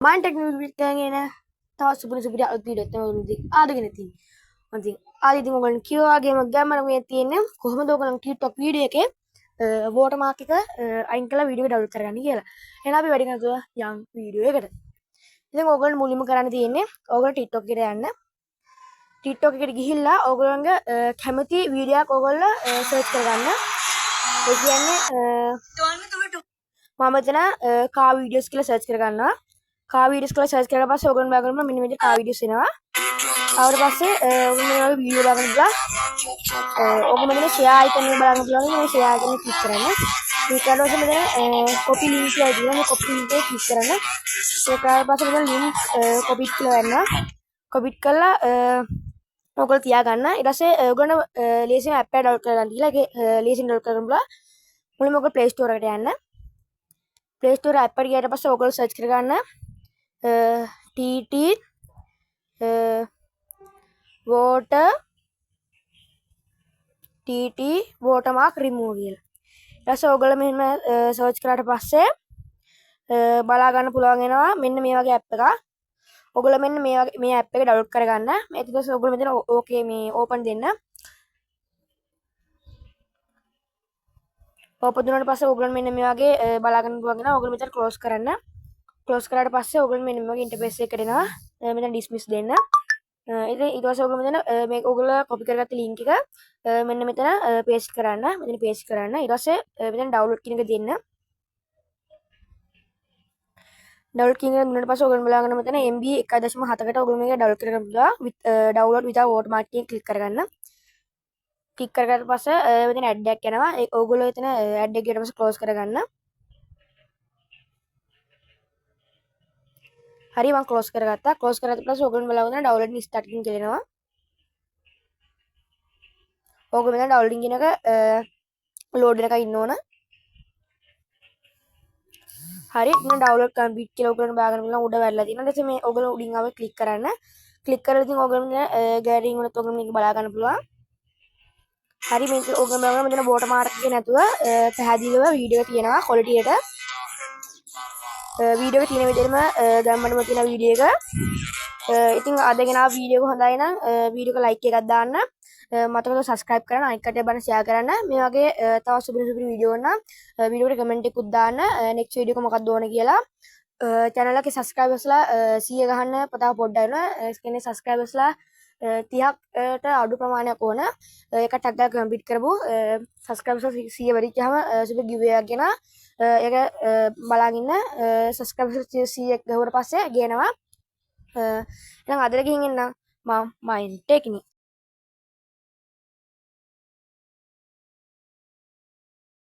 මයින් technology එකගෙන තවත් සුපිරි අලුත් වීඩියෝ එකක් තමයි ආදගෙන තියෙන්නේ. ඉතින් ආදි ඉතින් ඔයගොල්ලන් කිව්වාගේම ගැම්මන මේ තියෙන්නේ කොහොමද ඔයගොල්ලන් TikTok වීඩියෝ එකේ වෝටර්මාර්ක් එක අයින් කරලා වීඩියෝ එක ඩවුන්ලෝඩ් කරගන්නේ කියලා. එහෙනම් අපි වැඩි නැතුව යන් වීඩියෝ එකට. ඉතින් ඔයගොල්ලන් මුලින්ම කරන්න තියෙන්නේ ඔයගොල්ලන් TikTok එකට යන්න. TikTok එකට ගිහිල්ලා ඔයගොල්ලන්ගේ කැමති වීඩියෝ එකක් ඔයගොල්ලෝ සර්ච් කරගන්න. ඒ කියන්නේ මම මෙතන කා වීඩියෝස් කියලා සර්ච් කරගන්නවා. කා වීඩියෝස් කියලා සර්ච් කරලා පස්සේ ඔයගොල්ලන් බලගන්න මෙන්න මේ කා වීඩියෝස් එනවා. ආවට පස්සේ ඔයගොල්ලන් මේ වීඩියෝ බලන්න ගියා. ඔයගොල්ලන් මෙතන ෂෙයා අයිකන් එක බලන්න පුළුවන්. මේ ෂෙයා අයිකන් එක ක්ලික් කරන්න. ක්ලික් කරලා පස්සේ මෙතන කොපි ලින්ක් කියලා තියෙනවා. මේ කොපි ලින්ක් එක ක්ලික් කරන්න. ඒක ආවට පස්සේ මෙතන ලින්ක් කොපි කියලා ගන්නවා. කොපි කරලා ඔයගොල්ලෝ තියාගන්න. ඊට පස්සේ ඔයගොල්ලෝ ලේසියෙන් ඇප් එක ඩවුන්ලෝඩ් කරගන්න කියලා. ඒක ලේසියෙන් ඩවුන්ලෝඩ් කරගන්න පුළුවන්. මුලින්ම ඔයගොල්ලෝ Play Store එකට යන්න. Play Store ඇප් එකට ගියාට පස්සේ ඔයගොල්ලෝ සර්ච් කරගන්න TT watermark remove කියලා. ඊට පස්සේ ඔයගොල්ලෝ මෙහෙම සර්ච් කරාට පස්සේ බලා ගන්න පුළුවන් වෙනවා මෙන්න මේ වගේ ඇප් එකක්. ඔයගොල්ලෝ මෙන්න මේ ඇප් එක ඩවුන්ලෝඩ් කරගන්න. ඊට පස්සේ ඔයගොල්ලෝ මෙතන ඕකේ මේ ඕපන් දෙන්න. ඕපන් දුන්නාට පස්සේ ඔයගොල්ලෝ මෙන්න මේ වගේ බලා ගන්න පුළුවන් වෙනවා. ඔයගොල්ලෝ මෙතන ක්ලෝස් කරන්න. ක්ලෝස් කරාට පස්සේ ඔයගොල්ලෝ මෙන්න මේ වගේ ඉන්ටර්ෆේස් එකකට එනවා. මෙතන ඩිස්මිස් දෙන්න. ඉතින් ඊට පස්සේ ඔයගොල්ලෝ මෙතන මේ ඔයගොල්ලෝ කොපි කරගත්ත ලින්ක් එක මෙන්න මෙතන පේස්ට් කරන්න. මෙතන පේස්ට් කරන්න. ඊට පස්සේ මෙතන ඩවුන්ලෝඩ් කියන එක දෙන්න. ඩවුන්ලෝඩ් කියන එක දුන්නාට පස්සේ ඔයගොල්ලෝ බලාගන්න මෙතන MB 1.7කට ඔයගොල්ලෝ මේක ඩවුන්ලෝඩ් කරගන්න පුළුවන්. ඩවුන්ලෝඩ් විතර වෝටර්මාර්ක් එක ක්ලික් කරගන්න. ක්ලික් කරගත්ත පස්සේ මෙතන ඇඩ් එකක් යනවා. ඒ ඔයගොල්ලෝ එතන ඇඩ් එක ගියට පස්සේ ක්ලෝස් කරගන්න. හරි මම ක්ලෝස් කරගත්තා. ක්ලෝස් කරගත්ත පස්සේ ඔයගොල්ලෝ බලන්න ඩවුන්ලෝඩින් ස්ටාර්ටින් කියලා එනවා. ඔයගොල්ලෝ මෙතන ඩවුන්ලෝඩින් කියන එක ලෝඩ් වෙනකන් ඉන්න ඕන. හරි ඉතින් ඩවුන්ලෝඩ් කම්ප්ලීට් කියලා ඔයගොල්ලෝ බලාගන්න පුළුවන් උඩ වැරලා තියෙනවා. ඊට පස්සේ මේ ඔයගොල්ලෝ උඩින් ආව ක්ලික් කරන්න. ක්ලික් කරලා ඉතින් ඔයගොල්ලෝ ගෑලරියෙන් උනත් ඔයගොල්ලෝ මේක බලා ගන්න පුළුවන්. හරි මේක ඔයගොල්ලෝ බලන්න මෙතන වෝටර්මාර්ක් එක නැතුව පැහැදිලිව වීඩියෝ එක තියෙනවා ක්වොලිටි එකට. වීඩියෝ එක තියෙන විදිහටම ගම්මඩම තියෙන වීඩියෝ එක. ඉතින් අද ගෙනාව වීඩියෝ එක හොඳයි නම් වීඩියෝ එක ලයික් එකක් දාන්න. මතකද සබස්ක්‍රයිබ් කරන්න අනිත් කටේ බන්න ෂෙයා කරන්න. මේ වගේ තව සුපිරි වීඩියෝ නම් වීඩියෝ එකට කමෙන්ට් එකකුත් දාන්න. නෙක්ස්ට් වීඩියෝ එක මොකක්ද ඕන කියලා. channel එකේ සබස්ක්‍රයිබර්ස්ලා 100 ගහන්න පතාව පොඩ්ඩක් වෙනවා. ඒ කියන්නේ සබස්ක්‍රයිබර්ස්ලා 30කට අඩු ප්‍රමාණයක් ඕන. ඒක ටැග් එකක් කම්ප්ලීට් කරපු සබස්ක්‍රයිබර්ස්ලා 100 වැඩිච්චාම සුපර් ගිව් එකක් ගෙන ඒක බලාගෙන ඉන්න සබස්ක්‍රයිබර්ස් 100ක් ගහුවට පස්සේ ගේනවා. එහෙනම් අදට ගිහින් එන්න මම මයින් ටෙක්නික්